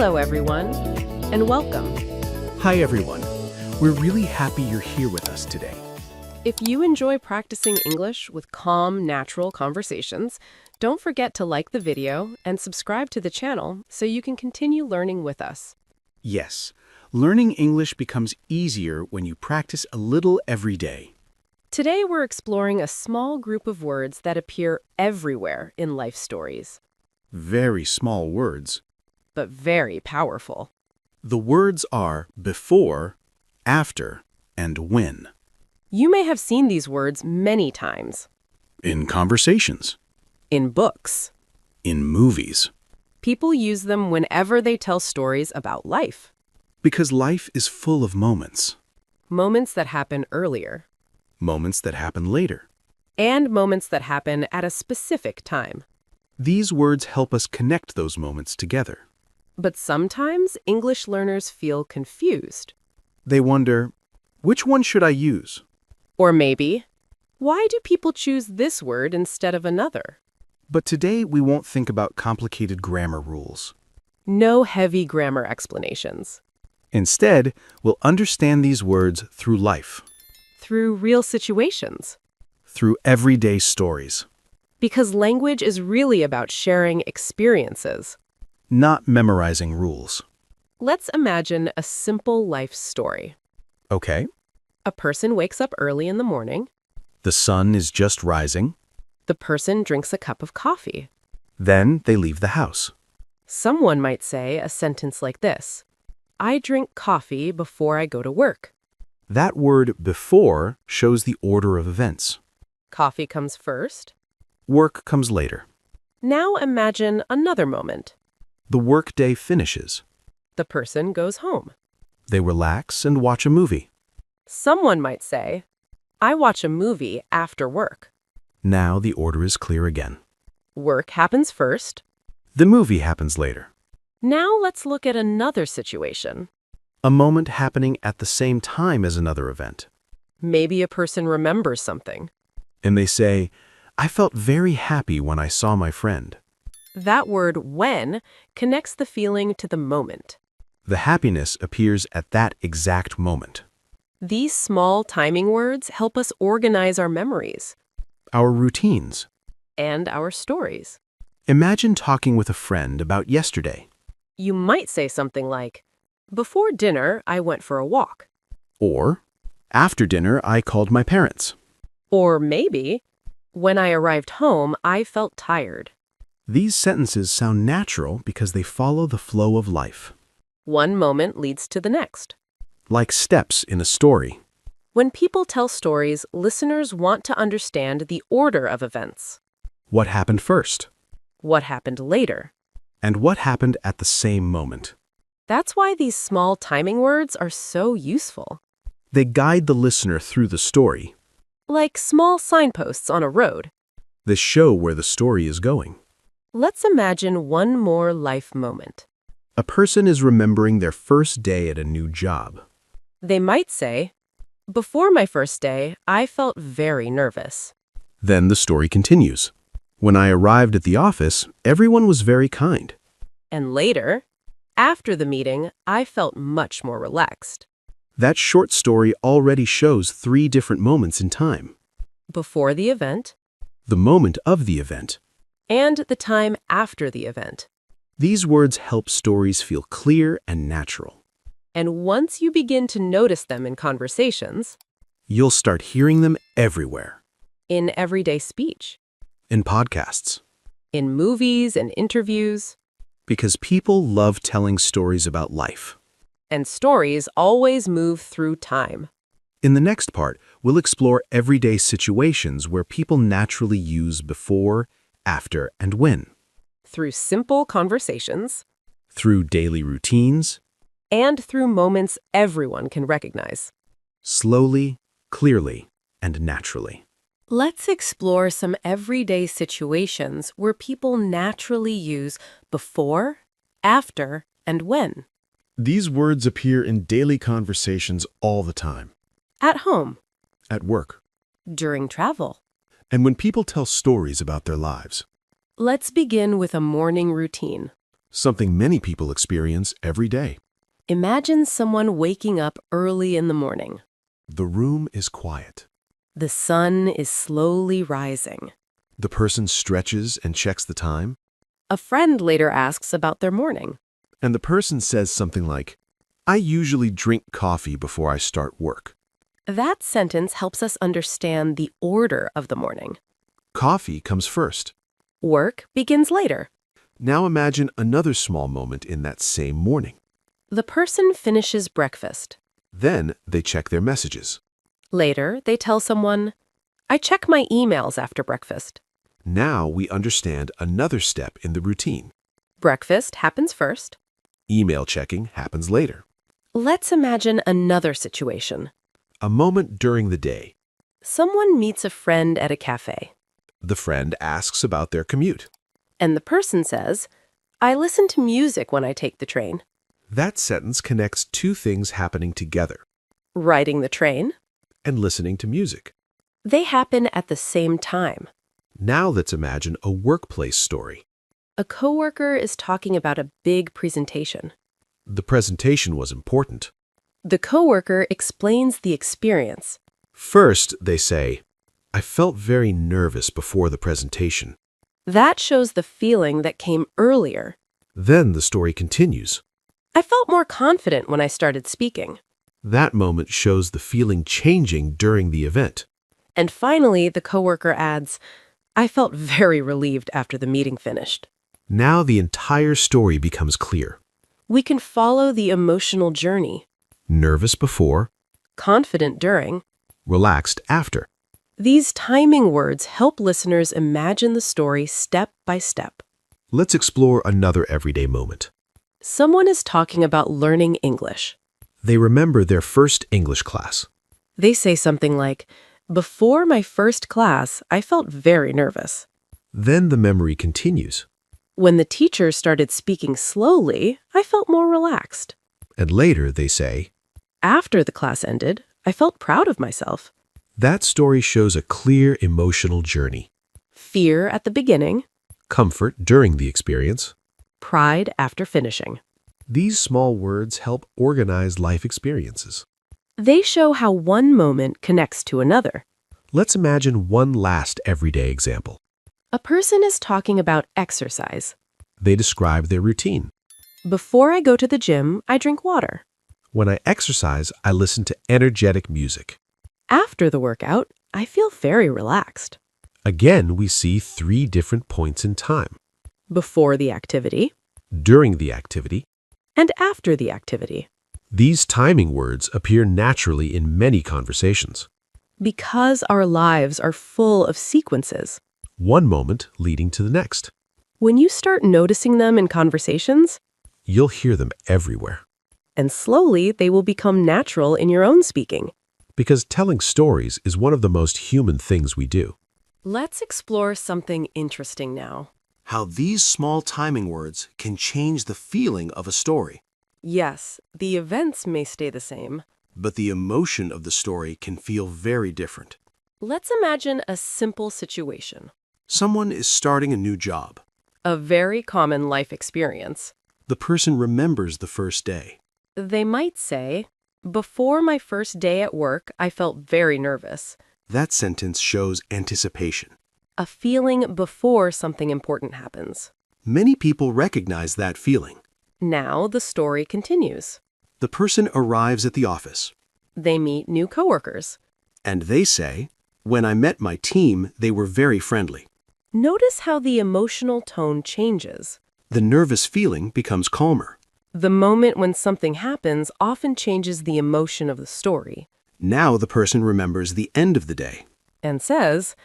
Hello, everyone, and welcome. Hi everyone. We're really happy you're here with us today. If you enjoy practicing English with calm, natural conversations, don't forget to like the video and subscribe to the channel so you can continue learning with us. Yes, learning English becomes easier when you practice a little every day. Today, we're exploring a small group of words that appear everywhere in life stories, Very small words. but very powerful. The words are before, after, and when. You may have seen these words many times In conversations, in books. in movies. People use them whenever they tell stories about life, Because life is full of moments. moments that happen earlier, Moments that happen later. and moments that happen at a specific time. These words help us connect those moments together. But sometimes English learners feel confused. They wonder, which one should I use? Or maybe, why do people choose this word instead of another? But today we won't think about complicated grammar rules. No heavy grammar explanations. Instead, we'll understand these words through life, Through real situations. through everyday stories, Because language is really about sharing experiences. not memorizing rules. Let's imagine a simple life story. Okay? A person wakes up early in the morning. The sun is just rising. The person drinks a cup of coffee. Then they leave the house. Someone might say a sentence like this: I drink coffee before I go to work. That word before shows the order of events. Coffee comes first. Work comes later. Now imagine another moment. The workday finishes. The person goes home. They relax and watch a movie. Someone might say, I watch a movie after work. Now the order is clear again. Work happens first. The movie happens later. Now let's look at another situation. A moment happening at the same time as another event. Maybe a person remembers something. And they say, I felt very happy when I saw my friend. That word when connects the feeling to the moment. The happiness appears at that exact moment. These small timing words help us organize our memories Our routines. and our stories. Imagine talking with a friend about yesterday. You might say something like, before dinner, I went for a walk. Or, after dinner, I called my parents. Or maybe, when I arrived home, I felt tired. These sentences sound natural because they follow the flow of life, One moment leads to the next. like steps in a story. When people tell stories, listeners want to understand the order of events. What happened first? What happened later? And what happened at the same moment? That's why these small timing words are so useful. They guide the listener through the story. Like small signposts on a road. They show where the story is going. Let's imagine one more life moment. A person is remembering their first day at a new job. They might say, before my first day, I felt very nervous. Then the story continues. When I arrived at the office, everyone was very kind. And later, after the meeting, I felt much more relaxed. That short story already shows 3 different moments in time. Before the event, The moment of the event. and the time after the event. These words help stories feel clear and natural. And once you begin to notice them in conversations, You'll start hearing them everywhere. in everyday speech, In podcasts. in movies and interviews, Because people love telling stories about life. and stories always move through time. In the next part, we'll explore everyday situations where people naturally use before, after, and when. Through simple conversations, Through daily routines, and through moments everyone can recognize. slowly, clearly, and naturally. Let's Explore some everyday situations where people naturally use before, after, and when. These words appear in daily conversations all the time, At home, at work, during travel. and when people tell stories about their lives. Let's begin with a morning routine. something many people experience every day. Imagine someone waking up early in the morning. The room is quiet. The sun is slowly rising. The person stretches and checks the time, A friend later asks about their morning. and the person says something like, I usually drink coffee before I start work. That sentence helps us understand the order of the morning. Coffee comes first. Work begins later. Now imagine another small moment in that same morning. The person finishes breakfast. Then they check their messages. Later, they tell someone, I check my emails after breakfast. Now we understand another step in the routine. Breakfast happens first. Email checking happens later. Let's imagine another situation. A moment during the day. Someone meets a friend at a cafe, The friend asks about their commute. and the person says, I listen to music when I take the train. That sentence connects two things happening together Riding the train, and listening to music. they happen at the same time. Now let's imagine a workplace story. A coworker is talking about a big presentation. The presentation was important. The coworker explains the experience. First, they say, I felt very nervous before the presentation. That shows the feeling that came earlier. Then the story continues. I felt more confident when I started speaking. That moment shows the feeling changing during the event. And finally, the coworker adds, I felt very relieved after the meeting finished. Now the entire story becomes clear. We can follow the emotional journey. Nervous before, Confident during. relaxed after. These timing words help listeners imagine the story step by step. Let's explore another everyday moment. Someone is talking about learning English. They remember their first English class. They say something like, before my first class, I felt very nervous. Then the memory continues. When the teacher started speaking slowly, I felt more relaxed. And later they say, After the class ended, I felt proud of myself. that story shows a clear emotional journey. Fear at the beginning, Comfort during the experience. pride after finishing. These small words help organize life experiences. They show how one moment connects to another. Let's imagine one last everyday example. A person is talking about exercise. They describe their routine. Before I go to the gym, I drink water. When I exercise, I listen to energetic music. After the workout, I feel very relaxed. Again, we see three different points in time. Before the activity During the activity, and after the activity. these timing words appear naturally in many conversations. Because our lives are full of sequences. One moment leading to the next. When you start noticing them in conversations, You'll hear them everywhere. and slowly they will become natural in your own speaking. Because telling stories is one of the most human things we do. Let's explore something interesting now. How these small timing words can change the feeling of a story, Yes, the events may stay the same. but the emotion of the story can feel very different. Let's imagine a simple situation. Someone is starting a new job. A very common life experience. The person remembers the first day. They might say, before my first day at work, I felt very nervous. That sentence shows anticipation. A feeling before something important happens. Many people recognize that feeling. Now the story continues. The person arrives at the office, They meet new coworkers. and they say, when I met my team, they were very friendly. Notice how the emotional tone changes. The nervous feeling becomes calmer. The moment when something happens often changes the emotion of the story Now the person remembers the end of the day. and says,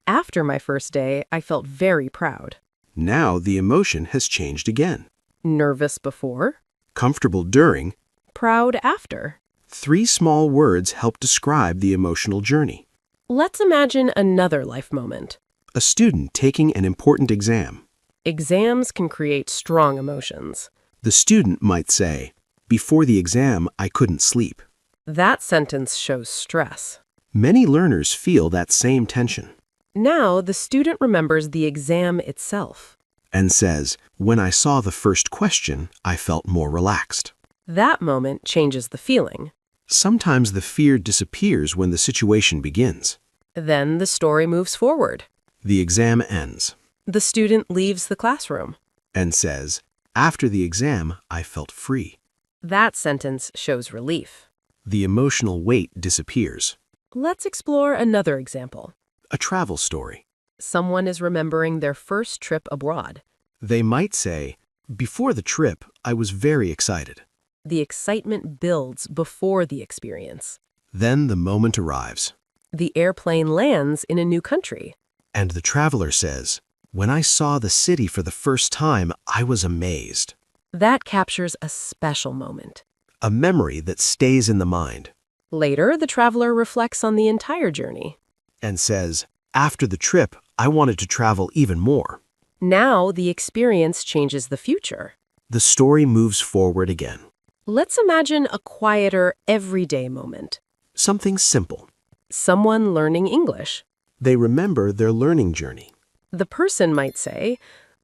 after my first day, I felt very proud. Now the emotion has changed again. Nervous before, Comfortable during. proud after. 3 small words help describe the emotional journey. Let's imagine another life moment. A student taking an important exam. Exams can create strong emotions. The student might say, before the exam, I couldn't sleep. That sentence shows stress. Many learners feel that same tension. Now the student remembers the exam itself. and says, when I saw the first question, I felt more relaxed. That moment changes the feeling. Sometimes the fear disappears when the situation begins. Then the story moves forward. The exam ends The student leaves the classroom. and says, after the exam, I felt free. That sentence shows relief. The emotional weight disappears. Let's explore another example. A travel story. Someone is remembering their first trip abroad. They might say, before the trip, I was very excited. The excitement builds before the experience. Then the moment arrives, The airplane lands in a new country. and the traveler says, when I saw the city for the first time, I was amazed. That captures a special moment. A memory that stays in the mind, Later, the traveler reflects on the entire journey. and says, after the trip, I wanted to travel even more. Now, the experience changes the future. The story moves forward again. Let's imagine a quieter, everyday moment. Something simple. Someone learning English. They remember their learning journey. The person might say,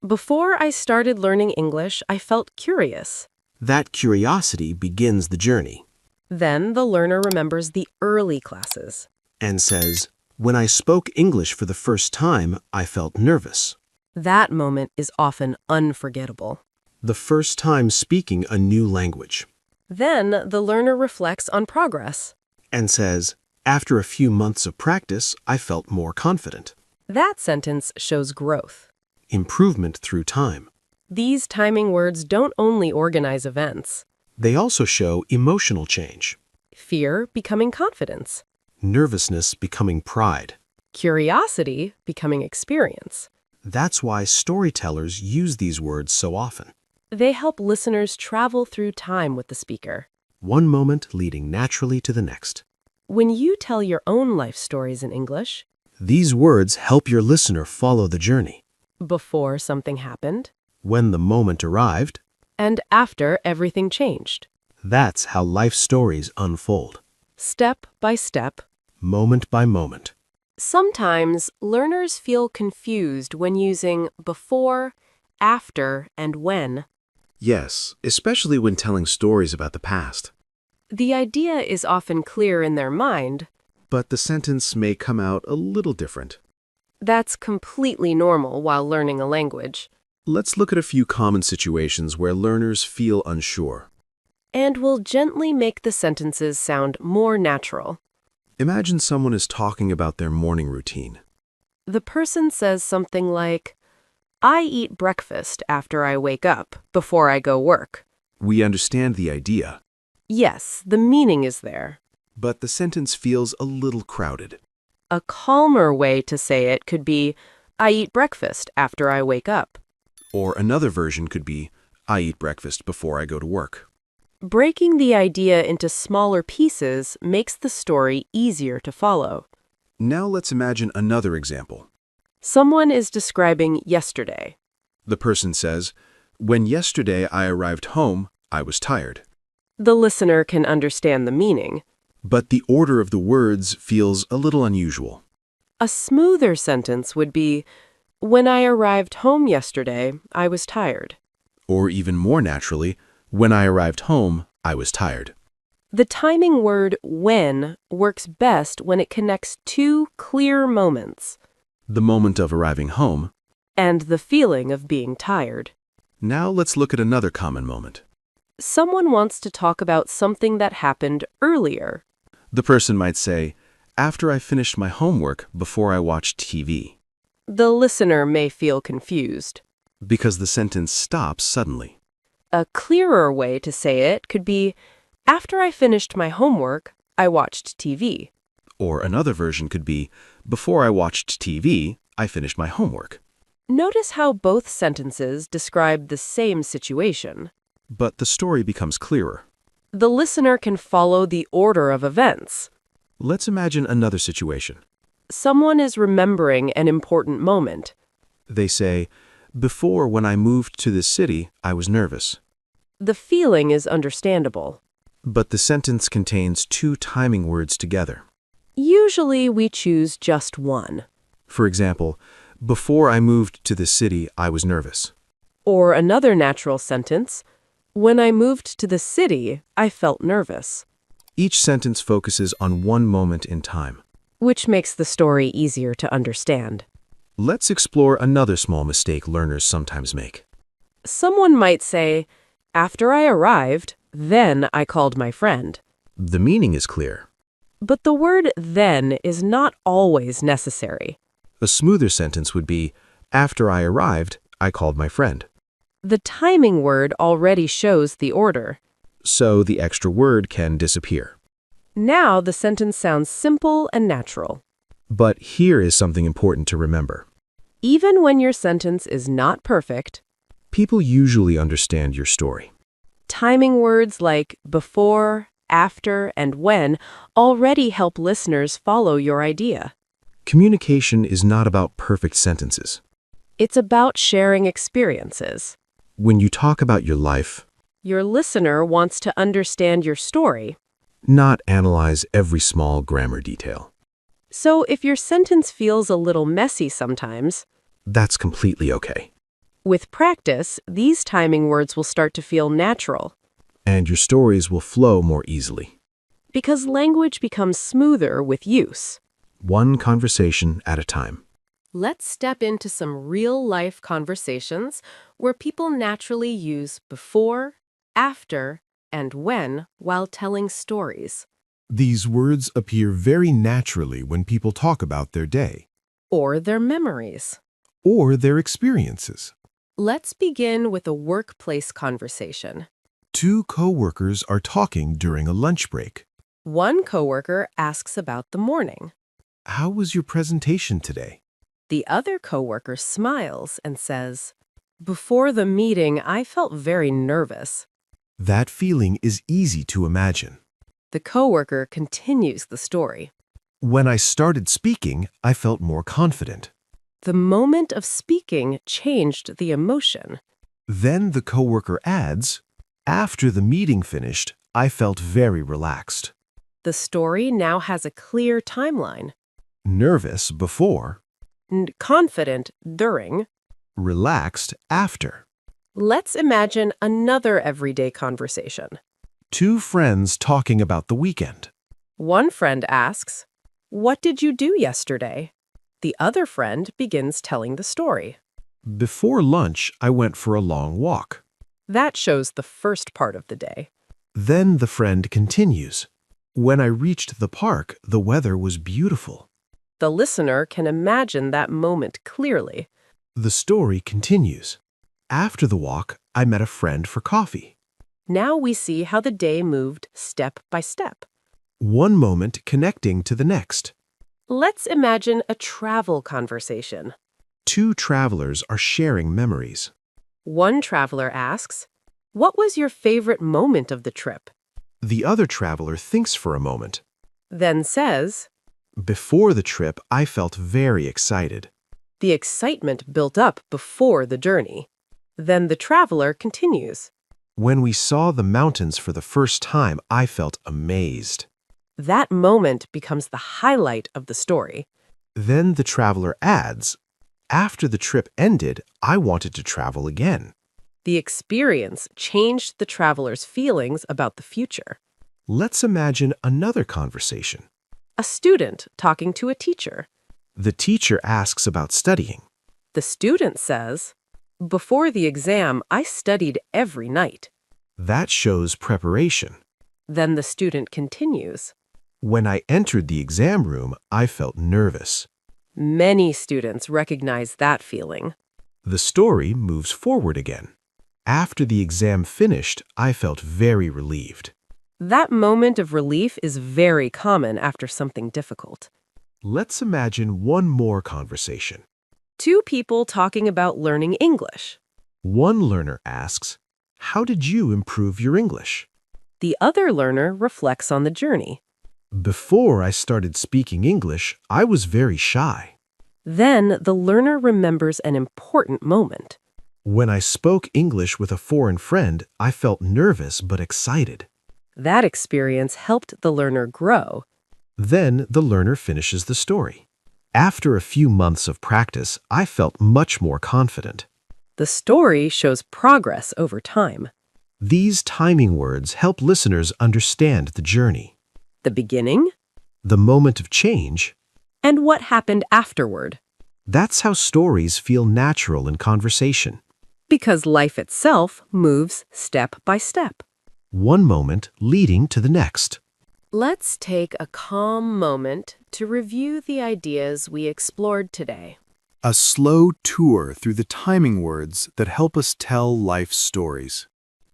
before I started learning English, I felt curious. That curiosity begins the journey, Then the learner remembers the early classes. and says, when I spoke English for the first time, I felt nervous. That moment is often unforgettable. The first time speaking a new language, Then the learner reflects on progress. and says, after a few months of practice, I felt more confident. That sentence shows growth. Improvement through time. These timing words don't only organize events. They also show emotional change, Fear becoming confidence. nervousness becoming pride. Curiosity becoming experience. That's why storytellers use these words so often. They help listeners travel through time with the speaker. One moment leading naturally to the next. When you tell your own life stories in English, These words help your listener follow the journey. before something happened, When the moment arrived, and after everything changed, that's how life stories unfold, step by step. moment by moment. Sometimes learners feel confused when using before, after, and when. Yes, especially when telling stories about the past. The idea is often clear in their mind. But the sentence may come out a little different. That's completely normal while learning a language. Let's look at a few common situations where learners feel unsure. And we'll gently make the sentences sound more natural. Imagine someone is talking about their morning routine. The person says something like, I eat breakfast after I wake up, before I go work. We understand the idea, Yes, the meaning is there. but the sentence feels a little crowded. A calmer way to say it could be, I eat breakfast after I wake up. Or another version could be, I eat breakfast before I go to work. Breaking the idea into smaller pieces makes the story easier to follow. Now let's imagine another example. Someone is describing yesterday. The person says, when yesterday I arrived home, I was tired. The listener can understand the meaning. But the order of the words feels a little unusual. A smoother sentence would be, when I arrived home yesterday, I was tired. Or even more naturally, when I arrived home, I was tired. The timing word when works best when it connects two clear moments The moment of arriving home. and the feeling of being tired. Now let's look at another common moment. Someone wants to talk about something that happened earlier. The person might say, after I finished my homework before I watched TV, The listener may feel confused. because the sentence stops suddenly. A clearer way to say it could be, after I finished my homework, I watched TV. Or another version could be, before I watched TV, I finished my homework. Notice how both sentences describe the same situation. But the story becomes clearer. The listener can follow the order of events. Let's imagine another situation. Someone is remembering an important moment. They say, before when I moved to this city, I was nervous. The feeling is understandable. But the sentence contains two timing words together. Usually we choose just one. For example, before I moved to this city, I was nervous. Or another natural sentence, when I moved to the city, I felt nervous, Each sentence focuses on one moment in time. which makes the story easier to understand. Let's explore another small mistake learners sometimes make. Someone might say, after I arrived, then I called my friend. The meaning is clear. But the word then is not always necessary. A smoother sentence would be, after I arrived, I called my friend. The timing word already shows the order. So the extra word can disappear. Now the sentence sounds simple and natural. But here is something important to remember. Even when your sentence is not perfect, People usually understand your story. timing words like before, after, and when already help listeners follow your idea. Communication is not about perfect sentences. It's about sharing experiences. When you talk about your life, Your listener wants to understand your story. not analyze every small grammar detail. So if your sentence feels a little messy sometimes, That's completely okay. with practice, these timing words will start to feel natural And your stories will flow more easily. because language becomes smoother with use. One conversation at a time. Let's step into some real-life conversations where people naturally use before, after, and when while telling stories, These words appear very naturally when people talk about their day or their memories. or their experiences. Let's begin with a workplace conversation. Two coworkers are talking during a lunch break. One coworker asks about the morning. How was your presentation today? The other coworker smiles and says, "Before the meeting, I felt very nervous." That feeling is easy to imagine. The coworker continues the story. When I started speaking, I felt more confident. The moment of speaking changed the emotion. Then the coworker adds, after the meeting finished, I felt very relaxed. The story now has a clear timeline. Nervous before, And confident during. relaxed after. Let's imagine another everyday conversation. Two friends talking about the weekend. One friend asks, "What did you do yesterday?" The other friend begins telling the story. Before lunch, I went for a long walk. That shows the first part of the day. Then the friend continues. When I reached the park, the weather was beautiful. The listener can imagine that moment clearly. The story continues. After the walk, I met a friend for coffee. Now we see how the day moved step by step. One moment connecting to the next. Let's imagine a travel conversation. Two travelers are sharing memories. One traveler asks, "What was your favorite moment of the trip?" The other traveler thinks for a moment. Then says, Before the trip, I felt very excited. the excitement built up before the journey. Then the traveler continues. When we saw the mountains for the first time, I felt amazed. That moment becomes the highlight of the story. Then the traveler adds, after the trip ended, I wanted to travel again. The experience changed the traveler's feelings about the future. Let's imagine another conversation. A student talking to a teacher. The teacher asks about studying. The student says, "Before the exam, I studied every night." That shows preparation. Then the student continues. When I entered the exam room, I felt nervous. Many students recognize that feeling. The story moves forward again. After the exam finished, I felt very relieved. That moment of relief is very common after something difficult. Let's imagine one more conversation. Two people talking about learning English. One learner asks, how did you improve your English? The other learner reflects on the journey. Before I started speaking English, I was very shy. Then the learner remembers an important moment. When I spoke English with a foreign friend, I felt nervous but excited. That experience helped the learner grow. Then the learner finishes the story. After a few months of practice, I felt much more confident. The story shows progress over time. These timing words help listeners understand the journey, The beginning the moment of change. and what happened afterward. That's how stories feel natural in conversation. Because life itself moves step by step. One moment leading to the next. Let's take a calm moment to review the ideas we explored today. A slow tour through the timing words that help us tell life stories.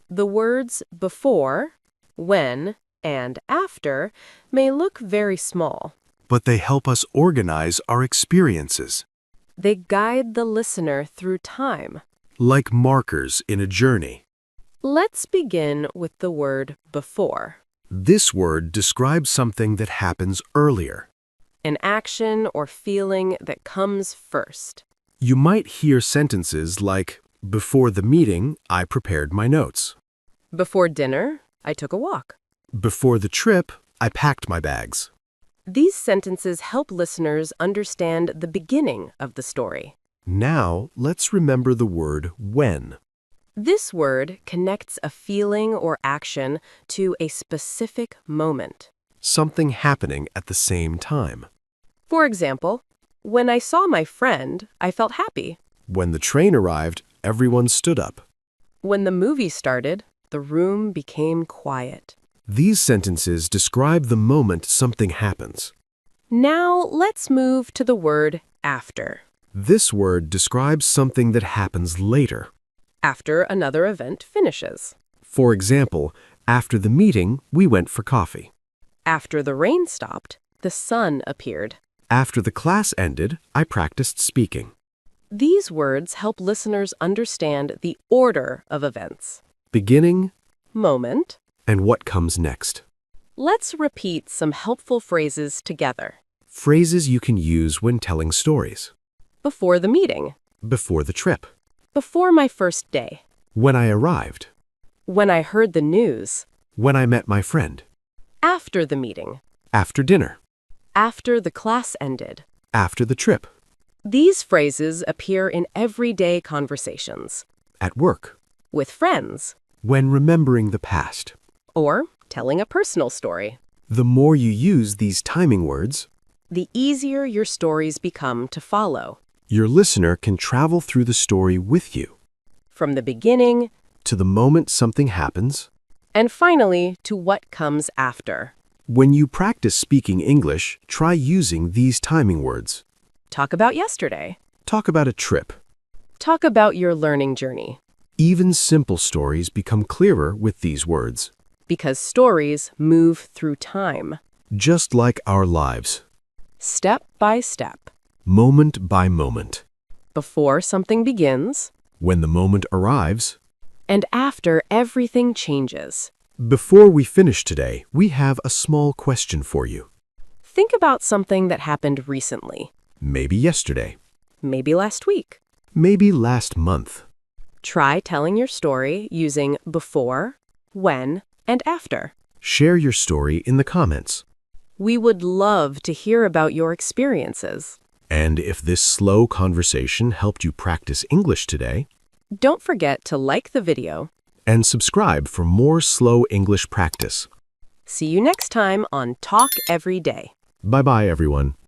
The words before, when, and after may look very small. But they help us organize our experiences, They guide the listener through time. like markers in a journey. Let's begin with the word before. This word describes something that happens earlier. An action or feeling that comes first. You might hear sentences like, "Before the meeting, I prepared my notes. Before dinner, I took a walk. Before the trip, I packed my bags." These sentences help listeners understand the beginning of the story. Now, let's remember the word when. This word connects a feeling or action to a specific moment. Something happening at the same time. For example, when I saw my friend, I felt happy. When the train arrived, everyone stood up. When the movie started, the room became quiet. These sentences describe the moment something happens. Now let's move to the word after. This word describes something that happens later. After another event finishes. For example, after the meeting, we went for coffee. After the rain stopped, the sun appeared. After the class ended, I practiced speaking. These words help listeners understand the order of events. Beginning Moment. and what comes next. Let's repeat some helpful phrases together. Phrases you can use when telling stories. Before the meeting. Before the trip. Before my first day. When I arrived. When I heard the news. When I met my friend. After the meeting. After dinner. After the class ended. After the trip. These phrases appear in everyday conversations. At work. With friends. When remembering the past. Or telling a personal story. The more you use these timing words, The easier your stories become to follow. your listener can travel through the story with you, From the beginning, to the moment something happens. and finally to what comes after. When you practice speaking English, try using these timing words. Talk about yesterday. Talk about a trip. Talk about your learning journey. Even simple stories become clearer with these words, Because stories move through time. just like our lives, Step by step. moment by moment. Before something begins, When the moment arrives. and after everything changes. Before we finish today, we have a small question for you. Think about something that happened recently. Maybe yesterday. Maybe last week. Maybe last month. Try telling your story using before, when, and after. Share your story in the comments. We would love to hear about your experiences. And if this slow conversation helped you practice English today, Don't forget to like the video. and subscribe for more slow English practice. See you next time on Talk Every Day. Bye-bye, everyone.